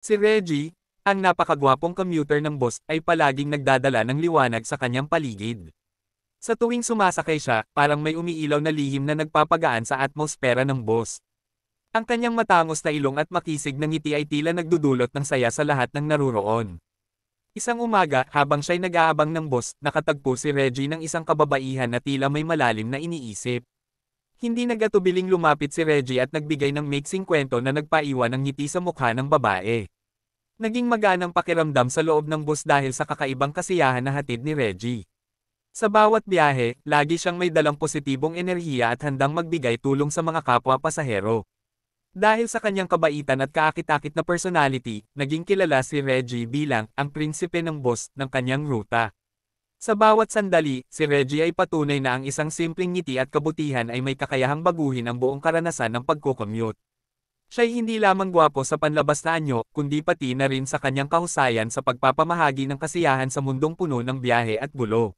Si Reggie, ang napakagwapong commuter ng boss, ay palaging nagdadala ng liwanag sa kanyang paligid. Sa tuwing sumasakay siya, parang may umiilaw na lihim na nagpapagaan sa atmosfera ng boss. Ang kanyang matangos na ilong at makisig na ngiti ay tila nagdudulot ng saya sa lahat ng naruroon. Isang umaga, habang siya'y nag-aabang ng boss, nakatagpo si Reggie ng isang kababaihan na tila may malalim na iniisip. Hindi nag-atubiling lumapit si Reggie at nagbigay ng maiksing kwento na nagpaiwan ng ngiti sa mukha ng babae. Naging maganang pakiramdam sa loob ng bus dahil sa kakaibang kasiyahan na hatid ni Reggie. Sa bawat biyahe, lagi siyang may dalang positibong enerhiya at handang magbigay tulong sa mga kapwa pasahero. Dahil sa kanyang kabaitan at kaakit-akit na personality, naging kilala si Reggie bilang ang prinsipe ng bus ng kanyang ruta. Sa bawat sandali, si Reggie ay patunay na ang isang simpleng ngiti at kabutihan ay may kakayahang baguhin ang buong karanasan ng pagko-commute. Siya'y hindi lamang gwapo sa panlabas na anyo, kundi pati na rin sa kanyang kahusayan sa pagpapamahagi ng kasiyahan sa mundong puno ng biyahe at gulo.